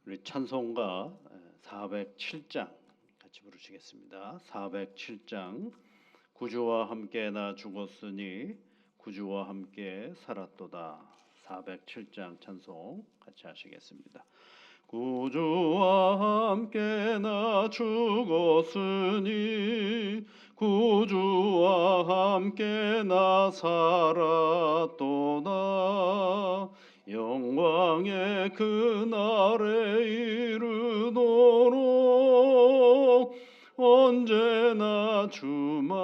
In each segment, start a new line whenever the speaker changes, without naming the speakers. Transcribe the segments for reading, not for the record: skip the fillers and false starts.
우리 찬송가 407장 같이 부르시겠습니다. 407장 구주와 함께 나 죽었으니 구주와 함께 살았도다. 407장 찬송 같이 하시겠습니다. 구주와 함께 나 죽었으니 구주와 함께 나 살았도다. 영광의 그날에 이르도록 언제나 주만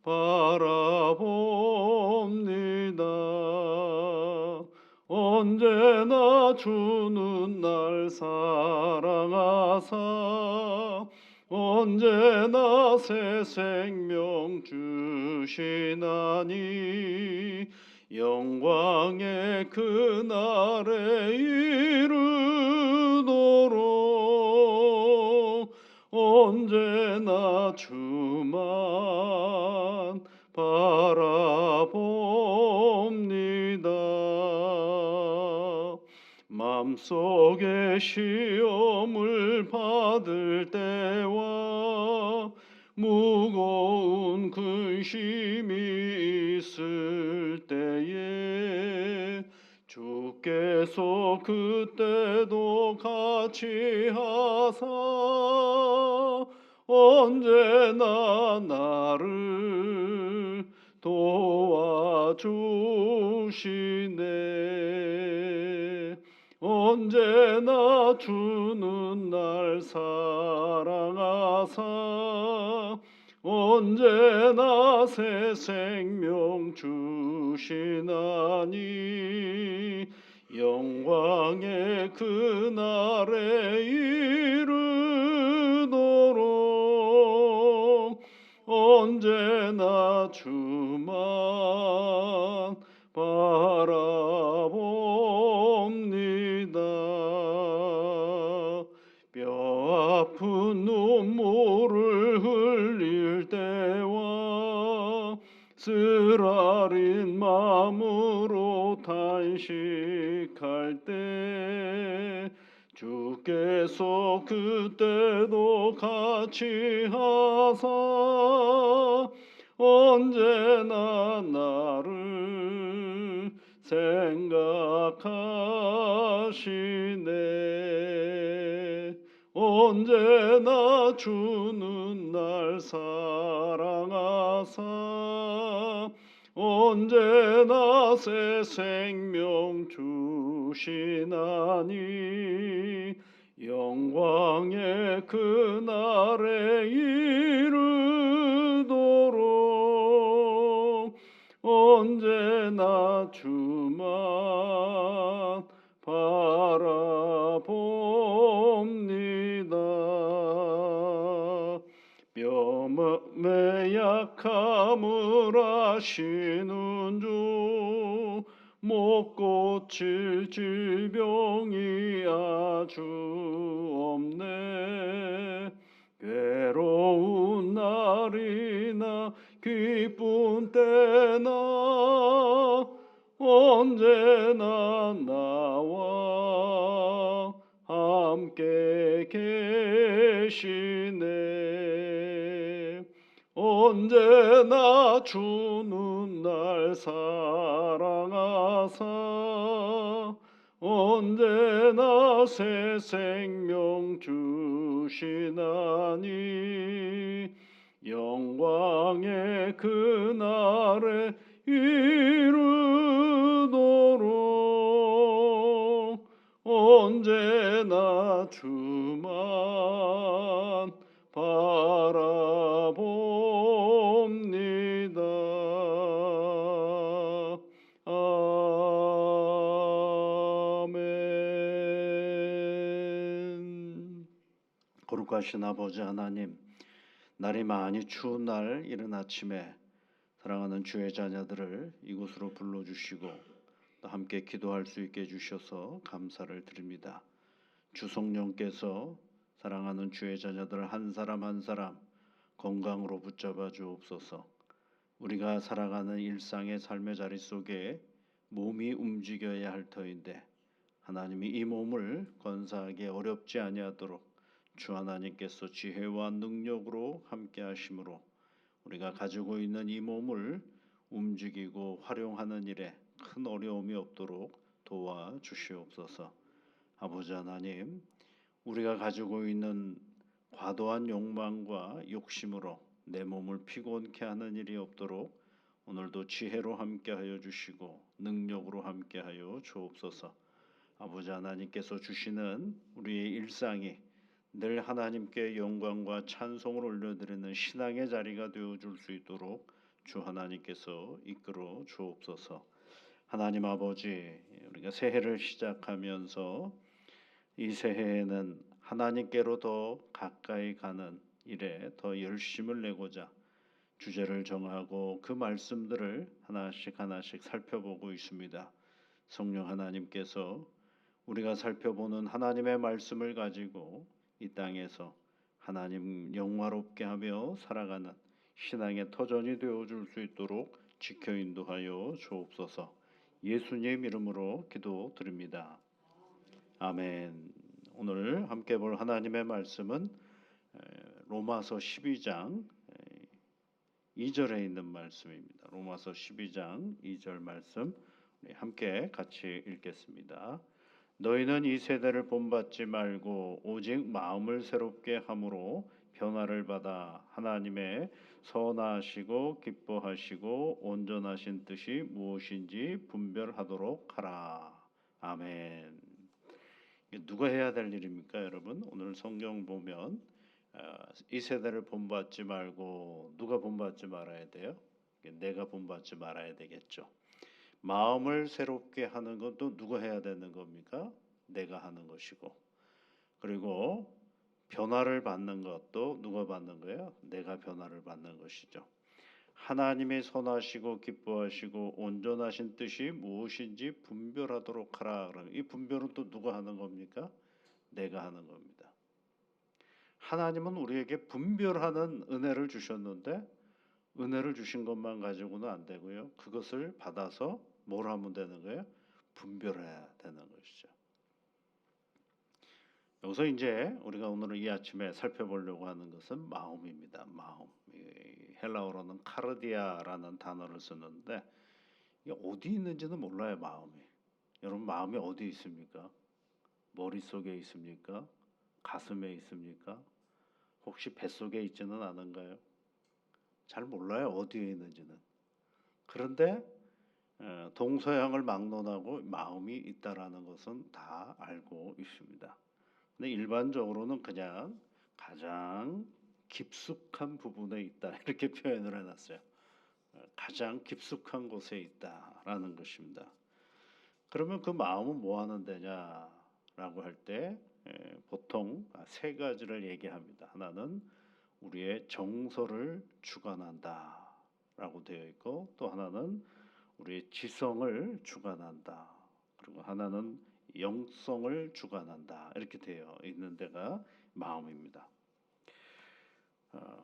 바라봅니다. 언제나 주는 날 사랑하사 언제나 새 생명 주시나니 영광의 그날에 이르도록 언제나 주만 바라봅니다. 마음속에 시험을 받을 때와 무거운 근심이 있을 때에 주께서 그때도 같이 하사 언제나 나를 도와주시네. 언제나 주는 날 사랑하사 언제나 새 생명 주시나니 영광의 그날에 이르도록 언제나 주만 바라봅니다. 뼈 아픈 눈물을 흘릴 때와 쓰라린 마음으로 탄식할 때 주께서 그때도 같이 하사 언제나 나를 생각하시네. 언제나 주는 날 사랑하사 언제나 새 생명 주시나니 영광의 그날에 이르도록 언제나 주만 바라봅니다. 뼈몸의 약함을 아시는 주 못 고칠 질병이 아주 없네. 괴로운 날이나 기쁜 때나 언제나 나와 함께 계시네. 언제나 주는 날 사랑하사 언제나 새 생명 주시나니 영광의 그날에 이르도록 언제나 주만 바라봅니다. 아멘. 거룩하신 아버지 하나님, 날이 많이 추운 날 이른 아침에 사랑하는 주의 자녀들을 이곳으로 불러주시고 또 함께 기도할 수 있게 해주셔서 감사를 드립니다. 주 성령께서 사랑하는 주의 자녀들 한 사람 한 사람 건강으로 붙잡아 주옵소서. 우리가 살아가는 일상의 삶의 자리 속에 몸이 움직여야 할 터인데 하나님이 이 몸을 건사하기 어렵지 아니하도록 주 하나님께서 지혜와 능력으로 함께 하심으로 우리가 가지고 있는 이 몸을 움직이고 활용하는 일에 큰 어려움이 없도록 도와주시옵소서. 아버지 하나님, 우리가 가지고 있는 과도한 욕망과 욕심으로 내 몸을 피곤케 하는 일이 없도록 오늘도 지혜로 함께하여 주시고 능력으로 함께하여 주옵소서. 아버지 하나님께서 주시는 우리의 일상이 늘 하나님께 영광과 찬송을 올려드리는 신앙의 자리가 되어줄 수 있도록 주 하나님께서 이끌어 주옵소서. 하나님 아버지, 우리가 새해를 시작하면서 이 새해에는 하나님께로 더 가까이 가는 일에 더 열심을 내고자 주제를 정하고 그 말씀들을 하나씩 하나씩 살펴보고 있습니다. 성령 하나님께서 우리가 살펴보는 하나님의 말씀을 가지고 이 땅에서 하나님 영화롭게 하며 살아가는 신앙의 터전이 되어줄 수 있도록 지켜 인도하여 주옵소서. 예수님 이름으로 기도드립니다. 아멘. 오늘 함께 볼 하나님의 말씀은 로마서 12장 2절에 있는 말씀입니다. 로마서 12장 2절 말씀 함께 같이 읽겠습니다. 너희는 이 세대를 본받지 말고 오직 마음을 새롭게 함으로 변화를 받아 하나님의 선하시고 기뻐하시고 온전하신 뜻이 무엇인지 분별하도록 하라. 아멘. 누가 해야 될 일입니까, 여러분? 오늘 성경 보면 이 세대를 본받지 말고 누가 본받지 말아야 돼요? 내가 본받지 말아야 되겠죠. 마음을 새롭게 하는 것도 누가 해야 되는 겁니까? 내가 하는 것이고, 그리고 변화를 받는 것도 누가 받는 거예요? 내가 변화를 받는 것이죠. 하나님의 선하시고 기뻐하시고 온전하신 뜻이 무엇인지 분별하도록 하라. 그러면 이 분별은 또 누가 하는 겁니까? 내가 하는 겁니다. 하나님은 우리에게 분별하는 은혜를 주셨는데 은혜를 주신 것만 가지고는 안 되고요. 그것을 받아서 뭘 하면 되는 거예요? 분별해야 되는 것이죠. 여기서 이제 우리가 오늘 이 아침에 살펴보려고 하는 것은 마음입니다. 마음. 헬라어로는 카르디아라는 단어를 쓰는데 이게 어디 있는지는 몰라요. 마음이. 여러분 마음이 어디 있습니까? 머릿속에 있습니까? 가슴에 있습니까? 혹시 뱃속에 있지는 않은가요? 잘 몰라요. 어디에 있는지는. 그런데 동서양을 막론하고 마음이 있다라는 것은 다 알고 있습니다. 근데 일반적으로는 그냥 가장 깊숙한 부분에 있다 이렇게 표현을 해놨어요. 가장 깊숙한 곳에 있다라는 것입니다. 그러면 그 마음은 뭐 하는 데냐라고 할 때 보통 세 가지를 얘기합니다. 하나는 우리의 정서를 주관한다라고 되어 있고, 또 하나는 우리의 지성을 주관한다. 그리고 하나는 영성을 주관한다. 이렇게 되어 있는 데가 마음입니다.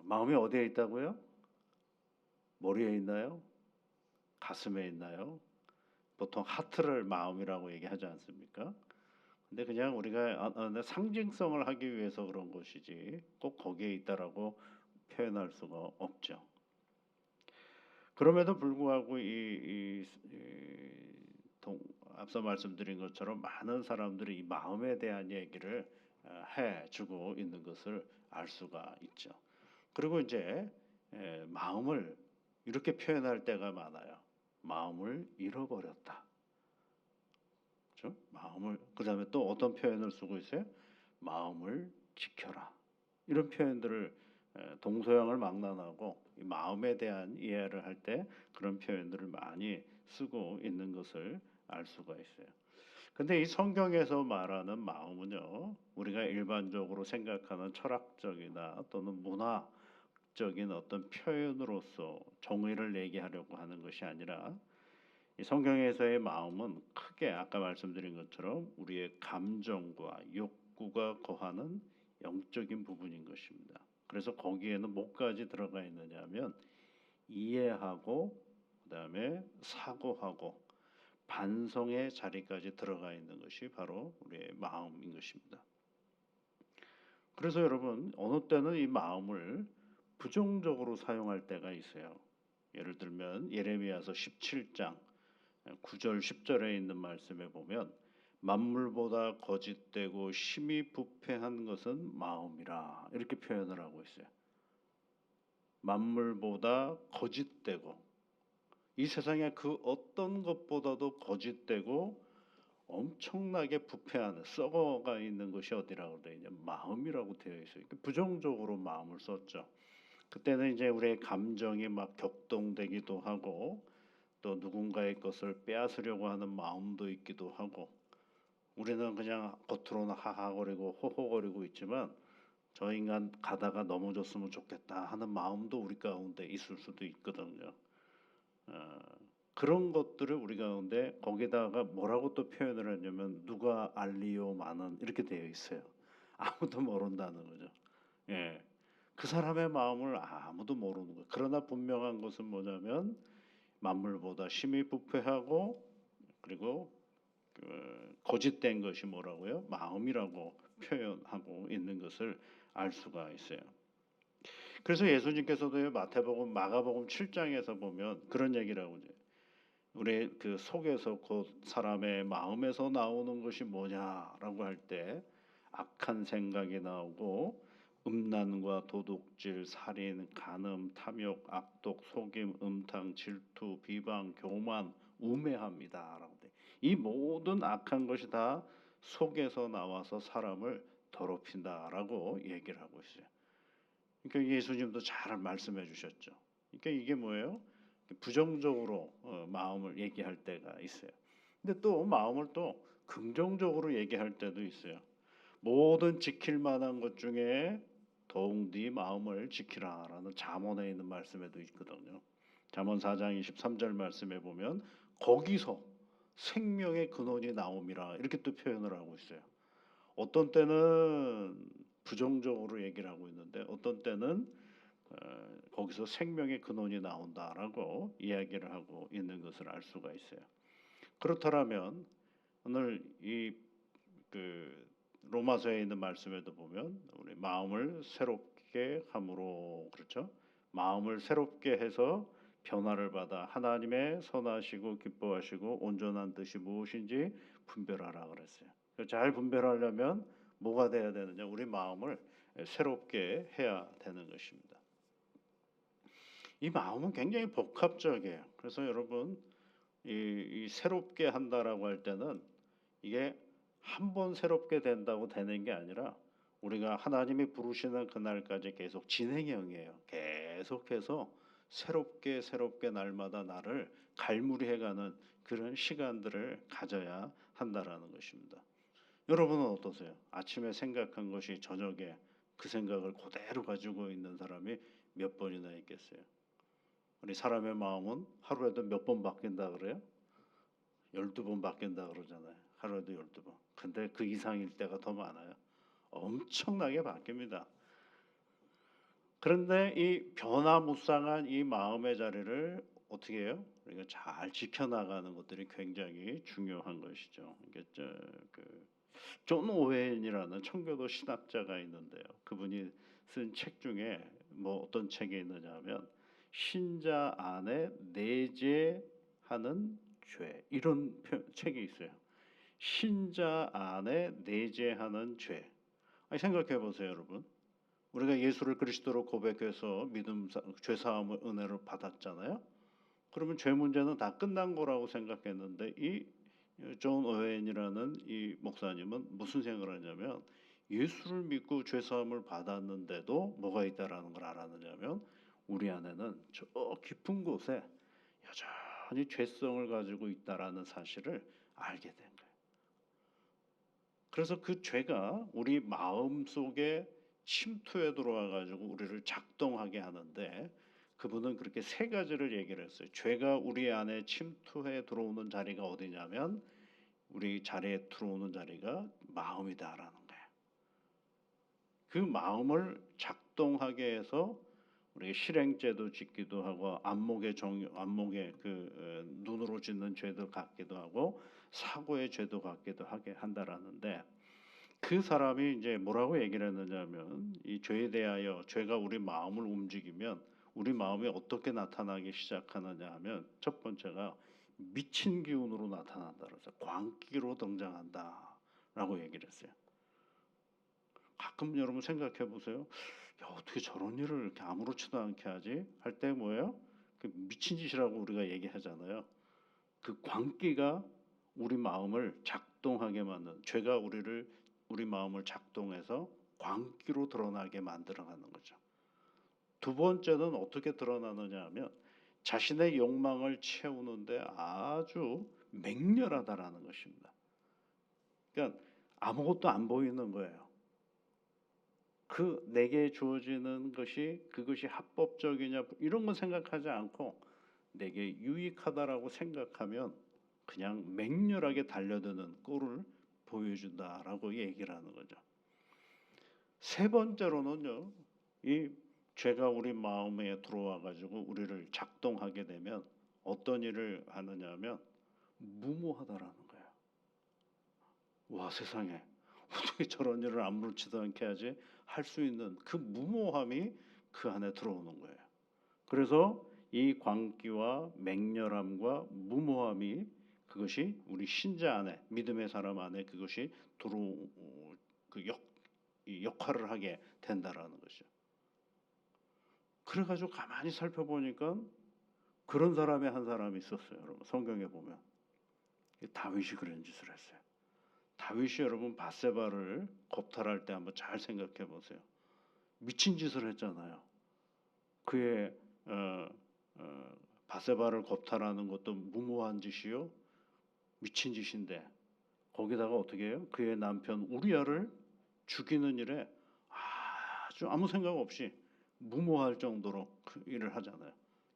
마음이 어디에 있다고요? 머리에 있나요? 가슴에 있나요? 보통 하트를 마음이라고 얘기하지 않습니까? 근데 그냥 우리가 상징성을 하기 위해서 그런 것이지 꼭 거기에 있다라고 표현할 수가 없죠. 그럼에도 불구하고 앞서 말씀드린 것처럼 많은 사람들이 이 마음에 대한 얘기를 해주고 있는 것을 알 수가 있죠. 그리고 이제 마음을 이렇게 표현할 때가 많아요. 마음을 잃어버렸다. 그렇죠? 마음을, 그다음에 또 어떤 표현을 쓰고 있어요? 마음을 지켜라. 이런 표현들을 동서양을 막론하고 이 마음에 대한 이해를 할 때 그런 표현들을 많이 쓰고 있는 것을 알 수가 있어요. 근데 이 성경에서 말하는 마음은요, 우리가 일반적으로 생각하는 철학적이나 또는 문화적인 어떤 표현으로서 정의를 얘기하려고 하는 것이 아니라 이 성경에서의 마음은 크게 아까 말씀드린 것처럼 우리의 감정과 욕구가 거하는 영적인 부분인 것입니다. 그래서 거기에는 뭐까지 들어가 있느냐면 이해하고 그다음에 사고하고 반성의 자리까지 들어가 있는 것이 바로 우리의 마음인 것입니다. 그래서 여러분, 어느 때는 이 마음을 부정적으로 사용할 때가 있어요. 예를 들면 예레미야서 17장 9절 10절에 있는 말씀에 보면 만물보다 거짓되고 심히 부패한 것은 마음이라 이렇게 표현을 하고 있어요. 만물보다 거짓되고, 이 세상에 그 어떤 것보다도 거짓되고 엄청나게 부패하는 썩어가 있는 것이 어디라고 되어 있냐, 마음이라고 되어 있어요. 부정적으로 마음을 썼죠. 그때는 이제 우리의 감정이 막 격동되기도 하고 또 누군가의 것을 빼앗으려고 하는 마음도 있기도 하고, 우리는 그냥 겉으로는 하하거리고 호호거리고 있지만 저 인간 가다가 넘어졌으면 좋겠다 하는 마음도 우리 가운데 있을 수도 있거든요. 어, 그런 것들을 우리 가운데, 거기다가 뭐라고 또 표현을 하냐면 누가 알리오마는 이렇게 되어 있어요. 아무도 모른다는 거죠. 예, 그 사람의 마음을 아무도 모르는 거예요. 그러나 분명한 것은 뭐냐면 만물보다 심히 부패하고, 그리고 거짓된 것이 뭐라고요? 마음이라고 표현하고 있는 것을 알 수가 있어요. 그래서 예수님께서도 마태복음, 마가복음 7장에서 보면 그런 얘기를 하고 있어요. 우리 그 속에서 곧 사람의 마음에서 나오는 것이 뭐냐라고 할 때 악한 생각이 나오고 음란과 도둑질, 살인, 간음, 탐욕, 악독, 속임, 음탕, 질투, 비방, 교만, 우매합니다라고 돼. 이 모든 악한 것이 다 속에서 나와서 사람을 더럽힌다라고 얘기를 하고 있어요. 그러니까 예수님도 잘 말씀해 주셨죠. 그러니까 이게 뭐예요? 부정적으로 마음을 얘기할 때가 있어요. 근데 또 마음을 또 긍정적으로 얘기할 때도 있어요. 모든 지킬 만한 것 중에 더욱 네 마음을 지키라라는 잠언에 있는 말씀에도 있거든요. 잠언 4장 23절 말씀에 보면 거기서 생명의 근원이 나옴이라 이렇게 또 표현을 하고 있어요. 어떤 때는 부정적으로 얘기를 하고 있는데 어떤 때는 거기서 생명의 근원이 나온다라고 이야기를 하고 있는 것을 알 수가 있어요. 그렇다면 오늘 이 로마서에 있는 말씀에도 보면 우리 마음을 새롭게 함으로, 그렇죠? 마음을 새롭게 해서 변화를 받아 하나님의 선하시고 기뻐하시고 온전한 뜻이 무엇인지 분별하라 그랬어요. 잘 분별하려면 뭐가 돼야 되느냐? 우리 마음을 새롭게 해야 되는 것입니다. 이 마음은 굉장히 복합적이에요. 그래서 여러분, 이 새롭게 한다라고 할 때는 이게 한 번 새롭게 된다고 되는 게 아니라 우리가 하나님이 부르시는 그날까지 계속 진행형이에요. 계속해서 새롭게 날마다 나를 갈무리해가는 그런 시간들을 가져야 한다라는 것입니다. 여러분은 어떠세요? 아침에 생각한 것이 저녁에 그 생각을 그대로 가지고 있는 사람이 몇 번이나 있겠어요? 우리 사람의 마음은 하루에도 몇 번 바뀐다 그래요? 12번 바뀐다 그러잖아요. 하루에도 12번. 근데 그 이상일 때가 더 많아요. 엄청나게 바뀝니다. 그런데 이 변화무쌍한 이 마음의 자리를 어떻게 해요? 우리가 잘 지켜나가는 것들이 굉장히 중요한 것이죠. 이게 존 오웬이라는 청교도 신학자가 있는데요. 그분이 쓴 책 중에 뭐 어떤 책이 있느냐면 신자 안에 내재하는 죄, 이런 책이 있어요. 신자 안에 내재하는 죄. 생각해 보세요, 여러분. 우리가 예수를 그리스도로 고백해서 죄 사함을 은혜를 받았잖아요. 그러면 죄 문제는 다 끝난 거라고 생각했는데 이 존 오웬이라는 이 목사님은 무슨 생각을 하냐면 예수를 믿고 죄 사함을 받았는데도 뭐가 있다라는 걸 알았느냐면 우리 안에는 저 깊은 곳에 여전히 죄성을 가지고 있다라는 사실을 알게 된 거예요. 그래서 그 죄가 우리 마음 속에 침투해 들어와 가지고 우리를 작동하게 하는데, 그분은 그렇게 세 가지를 얘기를 했어요. 죄가 우리 안에 침투해 들어오는 자리가 어디냐면 우리 자리에 들어오는 자리가 마음이다라는 거예요. 그 마음을 작동하게 해서 우리가 실행죄도 짓기도 하고 안목의 눈으로 짓는 죄도 갖기도 하고 사고의 죄도 갖기도 하게 한다라는데 그 사람이 이제 뭐라고 얘기를 했느냐면 이 죄에 대하여 죄가 우리 마음을 움직이면 우리 마음이 어떻게 나타나기 시작하느냐 하면 첫 번째가 미친 기운으로 나타난다 그래서 광기로 등장한다라고 얘기를 했어요. 가끔 여러분 생각해 보세요. 야, 어떻게 저런 일을 이렇게 아무렇지도 않게 하지? 할 때 뭐예요? 그 미친 짓이라고 우리가 얘기하잖아요. 그 광기가 우리 마음을 작동하게 만든 죄가 우리 마음을 작동해서 광기로 드러나게 만들어가는 거죠. 두 번째는 어떻게 드러나느냐 하면 자신의 욕망을 채우는데 아주 맹렬하다라는 것입니다. 그러니까 아무것도 안 보이는 거예요. 그 내게 주어지는 것이 그것이 합법적이냐 이런 건 생각하지 않고 내게 유익하다라고 생각하면 그냥 맹렬하게 달려드는 꼴을 보여준다라고 얘기를 하는 거죠. 세 번째로는요, 이 죄가 우리 마음에 들어와 가지고 우리를 작동하게 되면 어떤 일을 하느냐면 무모하다라는 거예요. 와, 세상에 어떻게 저런 일을 아무렇지도 않게 하지? 할 수 있는 그 무모함이 그 안에 들어오는 거예요. 그래서 이 광기와 맹렬함과 무모함이 그것이 우리 신자 안에 믿음의 사람 안에 그것이 이 역할을 하게 된다라는 것이죠. 그래가지고 가만히 살펴보니까 그런 사람이 한 사람이 있었어요. 여러분 성경에 보면 다윗이 그런 짓을 했어요. 다윗이 여러분 밧세바를 겁탈할 때 한번 잘 생각해 보세요. 미친 짓을 했잖아요. 그의 밧세바를 겁탈하는 것도 무모한 짓이요, 미친 짓인데 거기다가 어떻게 해요? 그의 남편 우리아를 죽이는 일에 아주 아무 생각 없이 무모할 정도로 그 일을 하잖아요.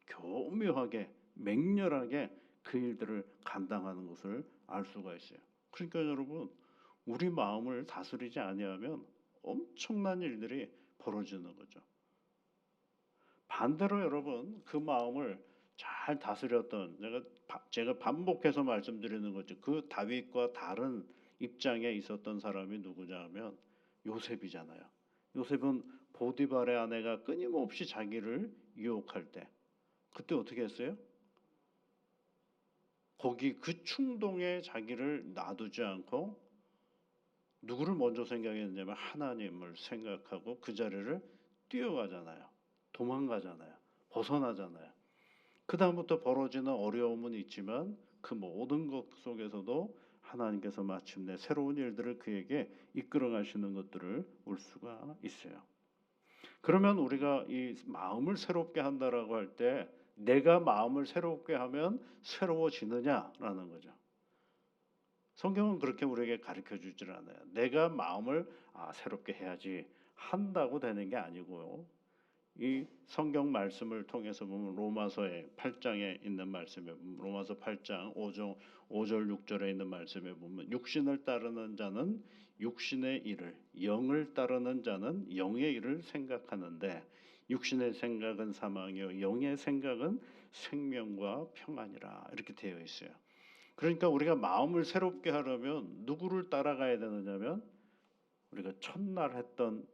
교묘하게 맹렬하게 그 일들을 감당하는 것을 알 수가 있어요. 그러니까 여러분 우리 마음을 다스리지 아니하면 엄청난 일들이 벌어지는 거죠. 반대로 여러분 그 마음을 잘 다스렸던 제가 반복해서 말씀드리는 거죠. 그 다윗과 다른 입장에 있었던 사람이 누구냐 하면 요셉이잖아요. 요셉은 보디발의 아내가 끊임없이 자기를 유혹할 때 그때 어떻게 했어요? 거기 그 충동에 자기를 놔두지 않고 누구를 먼저 생각했냐면 하나님을 생각하고 그 자리를 뛰어가잖아요. 도망가잖아요. 벗어나잖아요. 그 다음부터 벌어지는 어려움은 있지만 그 모든 것 속에서도 하나님께서 마침내 새로운 일들을 그에게 이끌어 가시는 것들을 볼 수가 있어요. 그러면 우리가 이 마음을 새롭게 한다라고 할 때 내가 마음을 새롭게 하면 새로워지느냐라는 거죠. 성경은 그렇게 우리에게 가르쳐 주질 않아요. 내가 마음을 새롭게 해야지 한다고 되는 게 아니고요. 이 성경 말씀을 통해서 보면 로마서의 8장에 있는 말씀에 보면 로마서 8장 5절 6절에 있는 말씀에 보면 육신을 따르는 자는 육신의 일을 영을 따르는 자는 영의 일을 생각하는데 육신의 생각은 사망이요 영의 생각은 생명과 평안이라 이렇게 되어 있어요. 그러니까 우리가 마음을 새롭게 하려면 누구를 따라가야 되느냐면 우리가 첫날 했던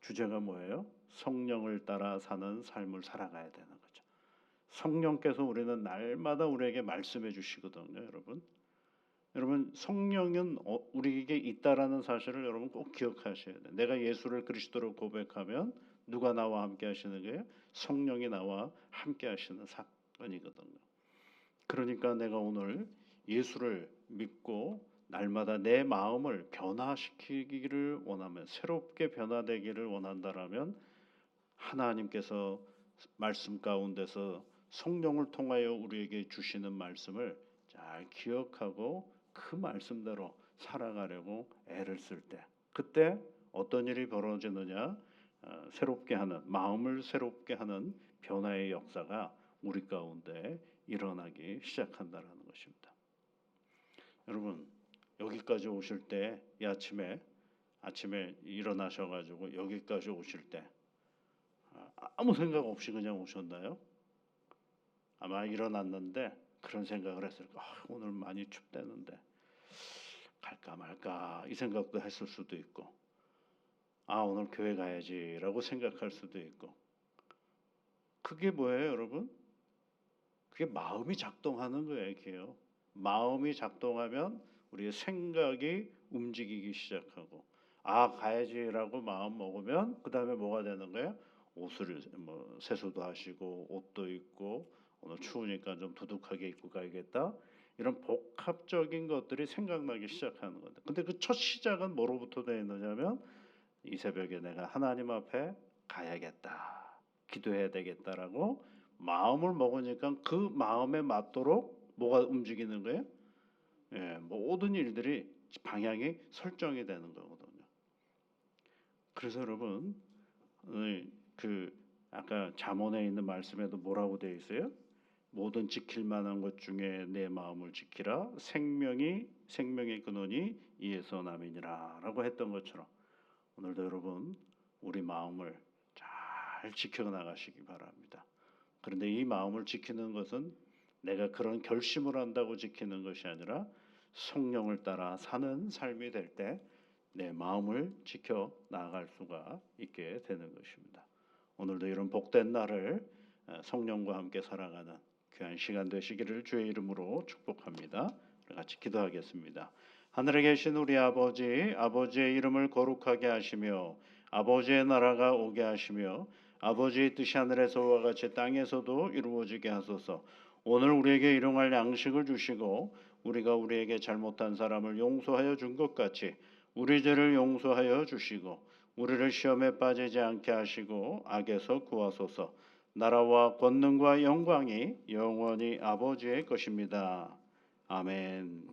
주제가 뭐예요? 성령을 따라 사는 삶을 살아가야 되는 거죠. 성령께서 우리는 날마다 우리에게 말씀해 주시거든요, 여러분. 여러분 성령은 우리에게 있다라는 사실을 여러분 꼭 기억하셔야 돼요. 내가 예수를 그리스도로 고백하면 누가 나와 함께 하시는 거예요? 성령이 나와 함께 하시는 사건이거든요. 그러니까 내가 오늘 예수를 믿고 날마다 내 마음을 변화시키기를 원하면 새롭게 변화되기를 원한다라면 하나님께서 말씀 가운데서 성령을 통하여 우리에게 주시는 말씀을 잘 기억하고 그 말씀대로 살아가려고 애를 쓸 때 그때 어떤 일이 벌어지느냐 새롭게 하는 마음을 새롭게 하는 변화의 역사가 우리 가운데 일어나기 시작한다라는 것입니다. 여러분 여기까지 오실 때 이 아침에 일어나셔가지고 여기까지 오실 때 아무 생각 없이 그냥 오셨나요? 아마 일어났는데 그런 생각을 했을 거예요. 오늘 많이 춥다는데 갈까 말까 이 생각도 했을 수도 있고, 오늘 교회 가야지라고 생각할 수도 있고. 그게 뭐예요, 여러분? 그게 마음이 작동하는 거예요, 이게요. 마음이 작동하면 우리의 생각이 움직이기 시작하고, 가야지라고 마음 먹으면 그 다음에 뭐가 되는 거예요? 옷을 세수도 하시고 옷도 입고, 오늘 추우니까 좀 두둑하게 입고 가야겠다. 이런 복합적인 것들이 생각나기 시작하는 건데, 근데 그 첫 시작은 뭐로부터 되어 있느냐면 이 새벽에 내가 하나님 앞에 가야겠다, 기도해야 되겠다라고 마음을 먹으니까 그 마음에 맞도록 뭐가 움직이는 거예요? 모든 일들이 방향이 설정이 되는 거거든요. 그래서 여러분, 그 아까 잠언에 있는 말씀에도 뭐라고 되어 있어요? 모든 지킬 만한 것 중에 내 마음을 지키라. 생명의 근원이 이에서 남이니라라고 했던 것처럼, 오늘도 여러분 우리 마음을 잘 지켜 나가시기 바랍니다. 그런데 이 마음을 지키는 것은 내가 그런 결심을 한다고 지키는 것이 아니라 성령을 따라 사는 삶이 될 때 내 마음을 지켜 나아갈 수가 있게 되는 것입니다. 오늘도 이런 복된 날을 성령과 함께 살아가는 귀한 시간 되시기를 주의 이름으로 축복합니다. 같이 기도하겠습니다. 하늘에 계신 우리 아버지, 아버지의 이름을 거룩하게 하시며 아버지의 나라가 오게 하시며 아버지의 뜻이 하늘에서와 같이 땅에서도 이루어지게 하소서. 오늘 우리에게 일용할 양식을 주시고 우리가 우리에게 잘못한 사람을 용서하여 준 것 같이 우리 죄를 용서하여 주시고 우리를 시험에 빠지지 않게 하시고 악에서 구하소서. 나라와 권능과 영광이 영원히 아버지의 것입니다. 아멘.